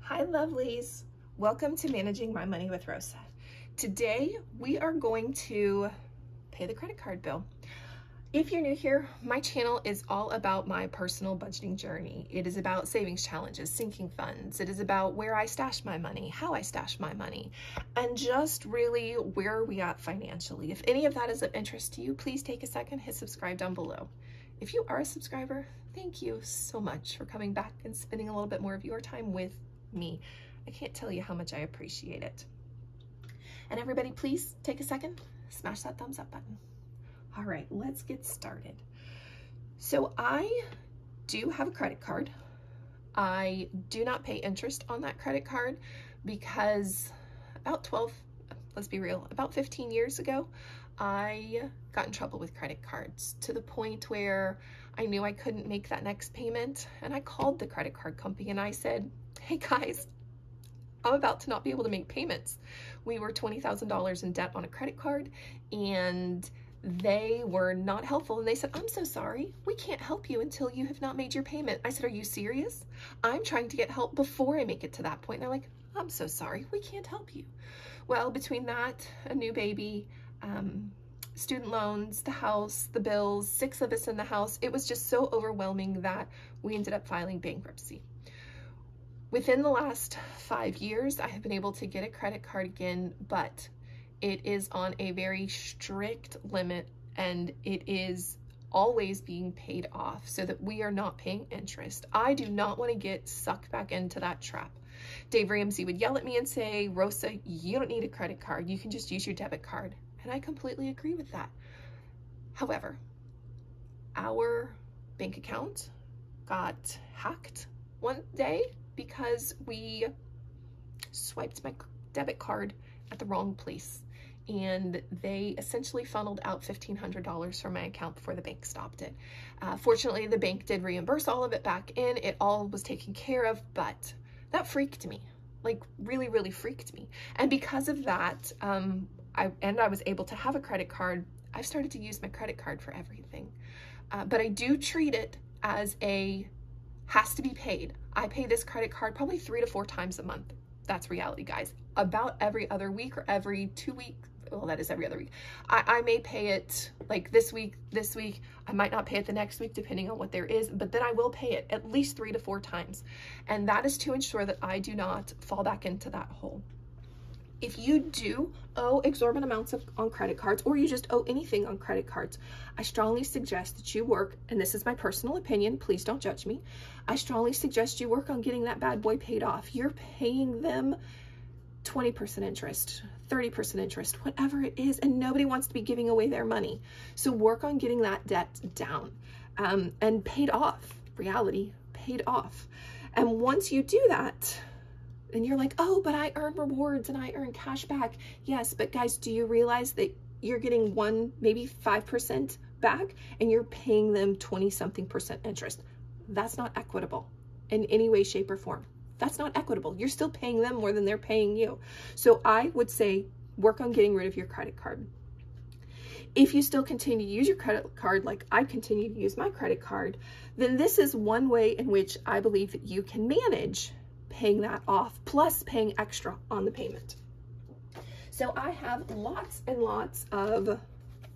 Hi lovelies, welcome to Managing My Money with Rosa. Today we are going to pay the credit card bill. If you're new here, my channel is all about my personal budgeting journey. It is about savings challenges, sinking funds. It is about where I stash my money, how I stash my money, and just really where are we at financially. If any of that is of interest to you, please take a second, hit subscribe down below. If you are a subscriber, thank you so much for coming back and spending a little bit more of your time with me. I can't tell you how much I appreciate it. And everybody, please take a second, smash that thumbs up button. All right, let's get started. So I do have a credit card. I do not pay interest on that credit card because about 15 years ago, I got in trouble with credit cards to the point where I knew I couldn't make that next payment. And I called the credit card company and I said, hey guys, I'm about to not be able to make payments. We were $20,000 in debt on a credit card and they were not helpful. And they said, I'm so sorry, we can't help you until you have not made your payment. I said, are you serious? I'm trying to get help before I make it to that point. And they're like, I'm so sorry, we can't help you. Well, between that, a new baby, student loans, the house, the bills, 6 of us in the house, it was just so overwhelming that we ended up filing bankruptcy. Within the last 5 years, I have been able to get a credit card again, but it is on a very strict limit and it is always being paid off so that we are not paying interest. I do not want to get sucked back into that trap. Dave Ramsey would yell at me and say, Rosa, you don't need a credit card. You can just use your debit card. And I completely agree with that. However, our bank account got hacked one day because we swiped my debit card at the wrong place. And they essentially funneled out $1,500 from my account before the bank stopped it. Fortunately, the bank did reimburse all of it back in. It all was taken care of, but that freaked me, like really, really freaked me. And because of that, I was able to have a credit card. I've started to use my credit card for everything. But I do treat it as has to be paid. I pay this credit card probably 3 to 4 times a month. That's reality, guys. About every other week or every 2 weeks. Well, that is every other week. I may pay it like this week. I might not pay it the next week depending on what there is, but then I will pay it at least 3 to 4 times. And that is to ensure that I do not fall back into that hole. If you do owe exorbitant amounts on credit cards, or you just owe anything on credit cards, I strongly suggest that you work, and this is my personal opinion, please don't judge me. I strongly suggest you work on getting that bad boy paid off. You're paying them 20% interest, 30% interest, whatever it is, and nobody wants to be giving away their money. So work on getting that debt down and paid off, reality, paid off. And once you do that, and you're like, oh, but I earn rewards and I earn cash back. Yes, but guys, do you realize that you're getting 1, maybe 5% back and you're paying them 20-something% interest? That's not equitable in any way, shape, or form. That's not equitable. You're still paying them more than they're paying you. So I would say work on getting rid of your credit card. If you still continue to use your credit card like I continue to use my credit card, then this is one way in which I believe that you can manage paying that off, plus paying extra on the payment. So I have lots and lots of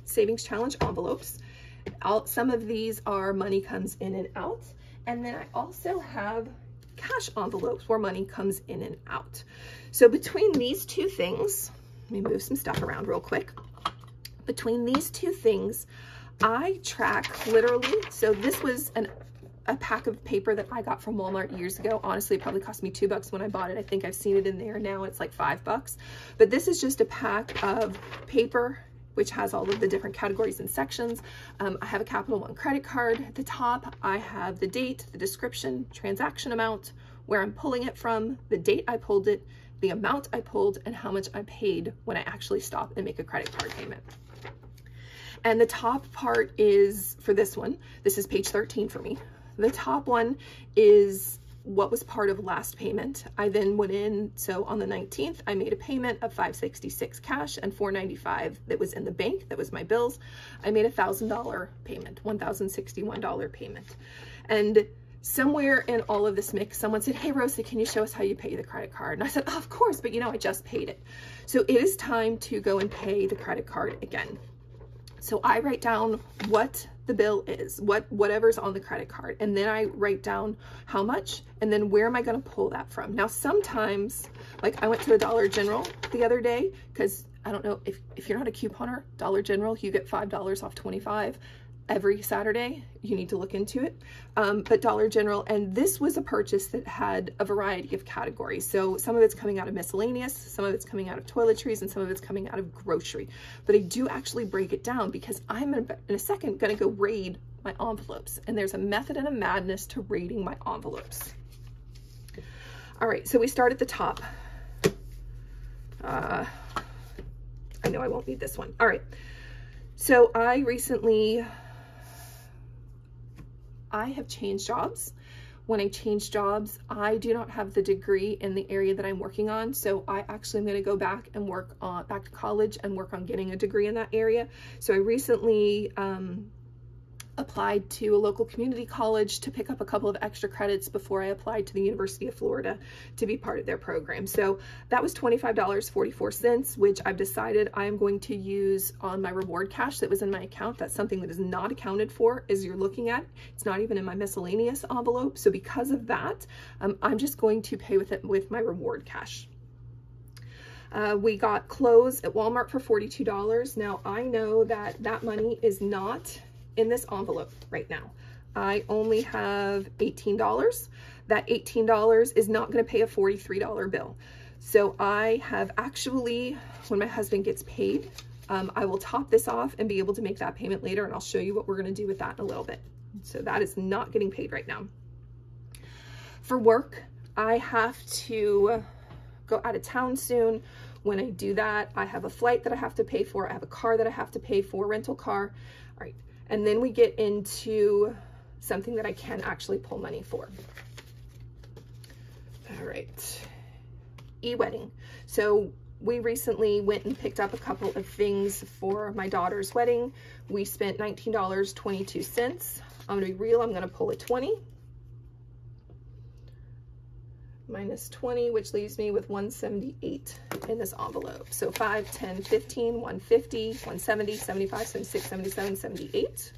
savings challenge envelopes. Some of these are money comes in and out. And then I also have cash envelopes where money comes in and out. So between these two things, let me move some stuff around real quick. Between these two things, I track literally, so this was a pack of paper that I got from Walmart years ago. Honestly, it probably cost me $2 when I bought it. I think I've seen it in there now. It's like $5. But this is just a pack of paper, which has all of the different categories and sections. I have a Capital One credit card. At the top, I have the date, the description, transaction amount, where I'm pulling it from, the date I pulled it, the amount I pulled, and how much I paid when I actually stop and make a credit card payment. And the top part is, for this one, this is page 13 for me. The top one is what was part of last payment. I then went in, so on the 19th, I made a payment of $566 cash and $495 that was in the bank, that was my bills. I made $1,000 payment, $1,061 payment. And somewhere in all of this mix, someone said, hey, Rosa, can you show us how you pay the credit card? And I said, oh, of course, but you know, I just paid it. So it is time to go and pay the credit card again. So I write down what the bill is, whatever's on the credit card. And then I write down how much, and then where am I going to pull that from? Now, sometimes, like I went to a Dollar General the other day, because I don't know if you're not a couponer, Dollar General, you get $5 off 25 every Saturday. You need to look into it. But Dollar General, and this was a purchase that had a variety of categories. So some of it's coming out of miscellaneous, some of it's coming out of toiletries, and some of it's coming out of grocery. But I do actually break it down because I'm in a second going to go raid my envelopes. And there's a method and a madness to raiding my envelopes. All right, so we start at the top. I know I won't need this one. All right, so I have changed jobs. When I change jobs, I do not have the degree in the area that I'm working on. So I actually am going to go back and work on, back to college and work on getting a degree in that area. So I recently applied to a local community college to pick up a couple of extra credits before I applied to the University of Florida to be part of their program. So that was $25.44, which I've decided I'm going to use on my reward cash that was in my account. That's something that is not accounted for as you're looking at. It's not even in my miscellaneous envelope. So because of that, I'm just going to pay with it with my reward cash. We got clothes at Walmart for $42. Now I know that that money is not in this envelope right now. I only have $18. That $18 is not going to pay a $43 bill. So I have actually, when my husband gets paid, I will top this off and be able to make that payment later, and I'll show you what we're going to do with that in a little bit. So that is not getting paid right now. For work, I have to go out of town soon. When I do that, I have a flight that I have to pay for. I have a car that I have to pay for, rental car. All right. And then we get into something that I can actually pull money for. All right, e-wedding. So we recently went and picked up a couple of things for my daughter's wedding. We spent $19.22. I'm gonna be real, I'm gonna pull a 20. Minus 20, which leaves me with 178 in this envelope. So 5, 10, 15, 150, 170, 75, 76, 77, 78.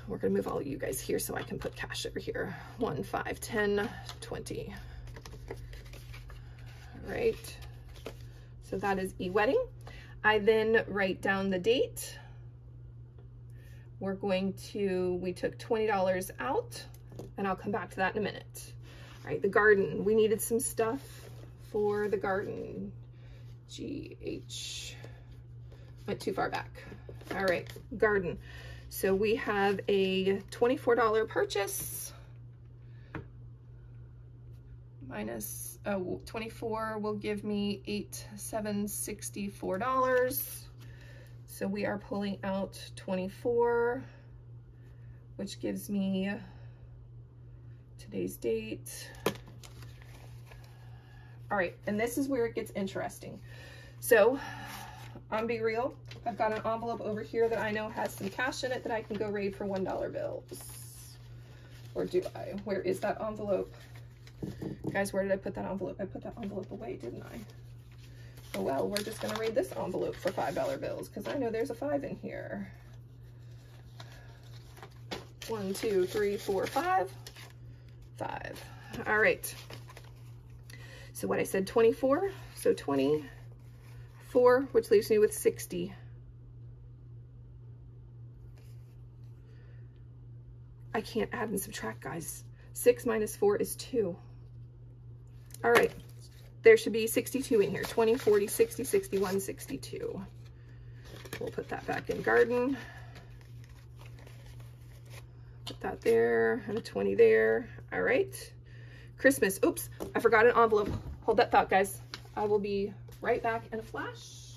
We're gonna move all of you guys here so I can put cash over here. 1, 5, 10, 20. All right, so that is e-wedding. I then write down the date. We took $20 out, and I'll come back to that in a minute. All right, the garden. We needed some stuff for the garden. GH. Went too far back. All right, garden. So we have a $24 purchase. Minus 24 will give me $8,764. So we are pulling out 24, which gives me today's date. All right, and this is where it gets interesting. So I'm be real, I've got an envelope over here that I know has some cash in it that I can go raid for $1 bills. Or do I? Where is that envelope? Guys, where did I put that envelope? I put that envelope away, didn't I? Oh well, we're just gonna raid this envelope for $5 bills because I know there's a 5 in here. 1, 2, 3, 4, 5. 5. All right. So what I said, 24. So 24, which leaves me with 60. I can't add and subtract, guys. 6 minus 4 is 2. All right. There should be 62 in here. 20, 40, 60, 61, 62. We'll put that back in garden. Put that there, and a 20 there. All right. Christmas. Oops, I forgot an envelope. Hold that thought, guys. I will be right back in a flash.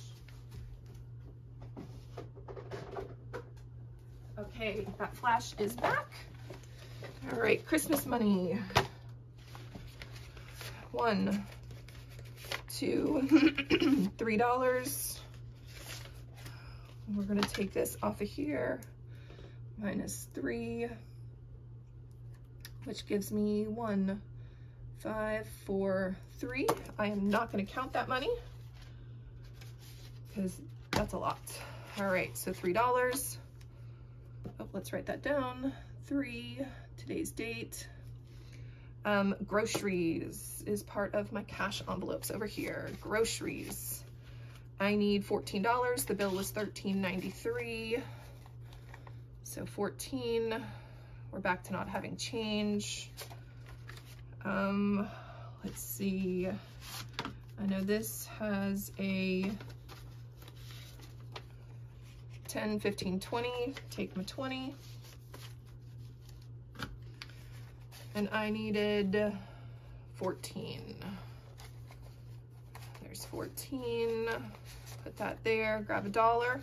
Okay, that flash is back. All right, Christmas money. 1, 2, $3. We're gonna take this off of here. Minus 3. which gives me 1, 5, 4, 3. I am not going to count that money because that's a lot. All right, so $3. Oh, let's write that down. 3, today's date. Groceries is part of my cash envelopes over here. Groceries. I need $14. The bill was $13.93. So 14. We're back to not having change. Let's see. I know this has a 10, 15, 20. Take my 20. And I needed 14. There's 14. Put that there. Grab $1.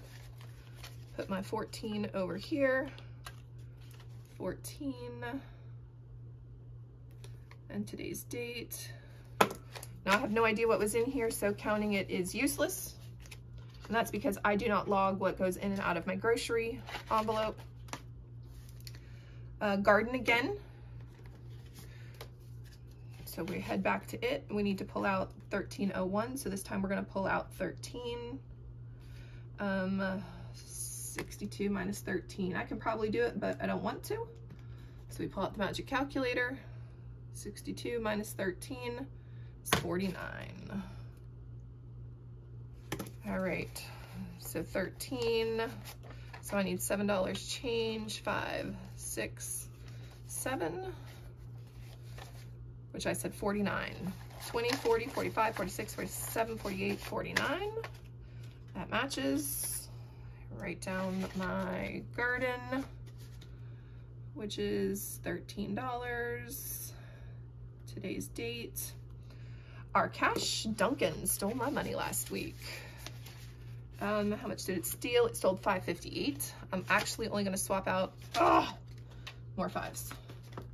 Put my 14 over here. 14. And today's date. Now I have no idea what was in here, so counting it is useless. And that's because I do not log what goes in and out of my grocery envelope. Garden again. So we head back to it. We need to pull out 1301. So this time we're going to pull out 13. 62 minus 13. I can probably do it, but I don't want to. So we pull out the magic calculator. 62 minus 13 is 49. All right, so 13. So I need $7 change. 5, 6, 7. Which I said 49. 20, 40, 45, 46, 47, 48, 49. That matches. Write down my garden, which is $13. Today's date. Our cash, Duncan stole my money last week. How much did it steal? It stole $5.58. I'm actually only going to swap out more 5s.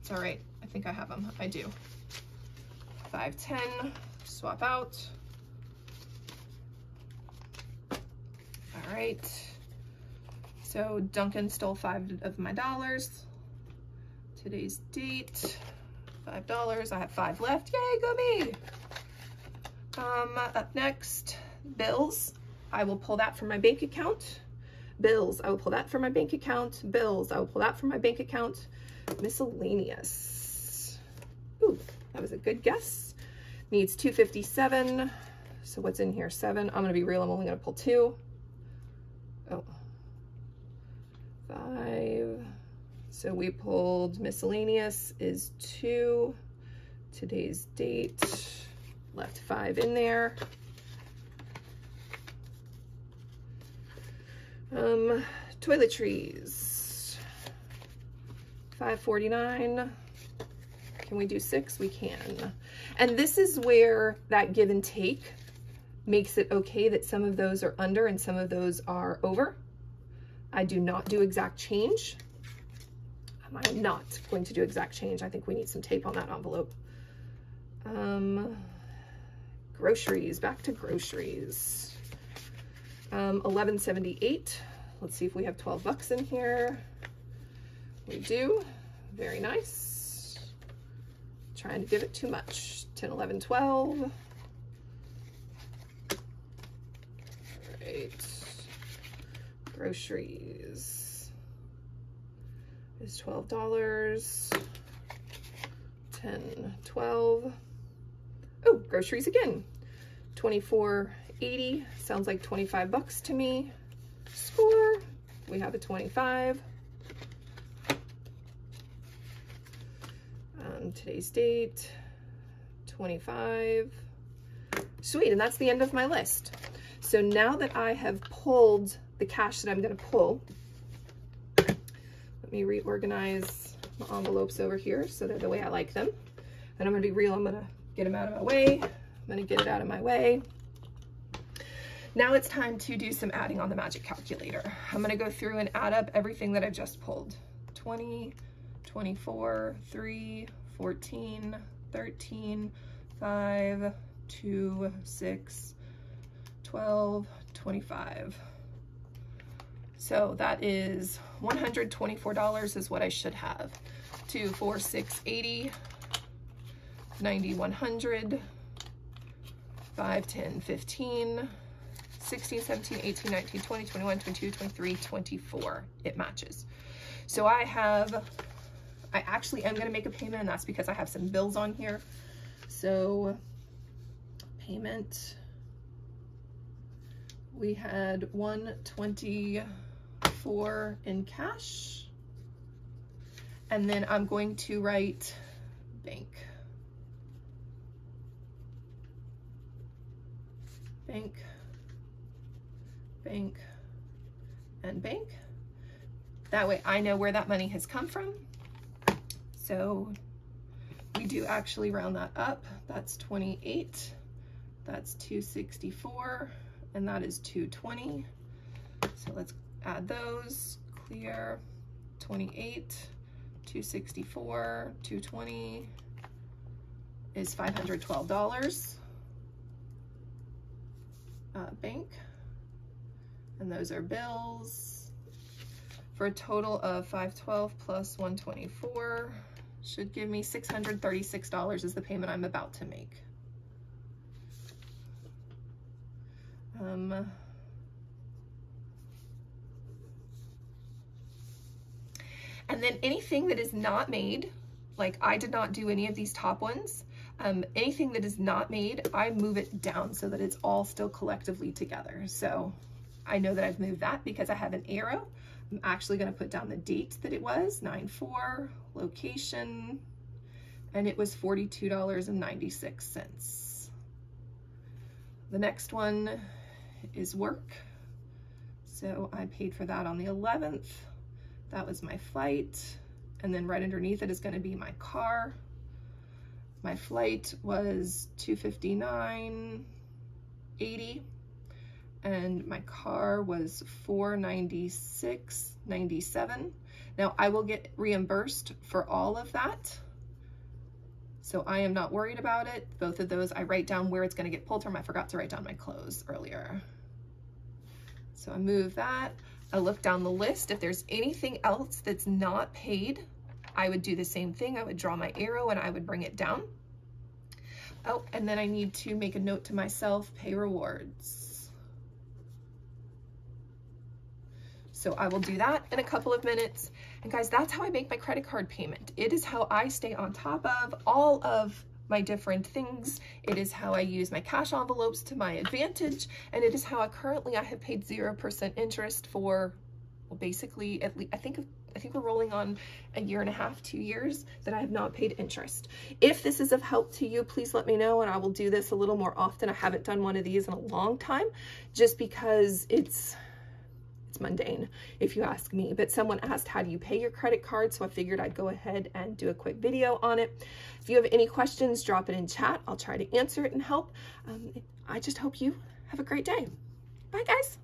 It's all right. I think I have them. I do. 5, 10. Swap out. All right. So Duncan stole 5 of my dollars. Today's date. $5. I have 5 left. Yay, go me! Up next, bills. I will pull that from my bank account. Bills. I will pull that from my bank account. Bills. I will pull that from my bank account. Miscellaneous. Ooh, that was a good guess. Needs $257. So what's in here? 7. I'm gonna be real. I'm only gonna pull 2. Oh. 5. So we pulled miscellaneous is 2. Today's date. Left 5 in there. Toiletries. $5.49. Can we do 6? We can. And this is where that give and take makes it okay that some of those are under and some of those are over. I do not do exact change. I'm not going to do exact change. I think we need some tape on that envelope. Groceries, back to groceries. $11.78. Let's see if we have 12 bucks in here. We do. Very nice. Trying to give it too much. 10, 11, 12. All right. Groceries is $12. 10, 12. Oh, groceries again. $24.80. Sounds like 25 bucks to me. Score. We have a 25. Today's date. 25. Sweet, and that's the end of my list. So now that I have pulled the cash that I'm going to pull, let me reorganize my envelopes over here so they're the way I like them. And I'm going to be real. I'm going to get them out of my way. I'm going to get it out of my way. Now it's time to do some adding on the magic calculator. I'm going to go through and add up everything that I've just pulled. 20, 24, 3, 14, 13, 5, 2, 6, 12, 25. So that is $124 is what I should have. 2, 4, 6, 80, 90, 100, 5, 10, 15, 16, 17, 18, 19, 20, 21, 22, 23, 24. It matches. So I actually am going to make a payment, and that's because I have some bills on here. So payment, we had $124 in cash, and then I'm going to write bank, bank, bank, and bank. That way I know where that money has come from. So we do actually round that up. That's 28, that's 264, and that is 220. So let's add those. Clear, 28, 264, 220 is $512. Bank, and those are bills for a total of $512 plus 124 should give me $636 is the payment I'm about to make. And then anything that is not made, like I did not do any of these top ones, anything that is not made, I move it down so that it's all still collectively together. So I know that I've moved that because I have an arrow. I'm actually going to put down the date that it was, 9/4, location, and it was $42.96. The next one is work. So I paid for that on the 11th. That was my flight. And then right underneath it is going to be my car. My flight was $259.80. And my car was $496.97. Now I will get reimbursed for all of that, so I am not worried about it. Both of those, I write down where it's going to get pulled from. I forgot to write down my clothes earlier. So I move that. I look down the list. If there's anything else that's not paid, I would do the same thing. I would draw my arrow and I would bring it down. Oh, and then I need to make a note to myself, pay rewards. So I will do that in a couple of minutes. And guys, that's how I make my credit card payment. It is how I stay on top of all of my different things. It is how I use my cash envelopes to my advantage. And it is how I have paid 0% interest for, well, basically, at least, I think we're rolling on a year and a half, 2 years that I have not paid interest. If this is of help to you, please let me know, and I will do this a little more often. I haven't done one of these in a long time, just because it's mundane, if you ask me. But someone asked, how do you pay your credit card? So I figured I'd go ahead and do a quick video on it. If you have any questions, drop it in chat. I'll try to answer it and help. I just hope you have a great day. Bye, guys.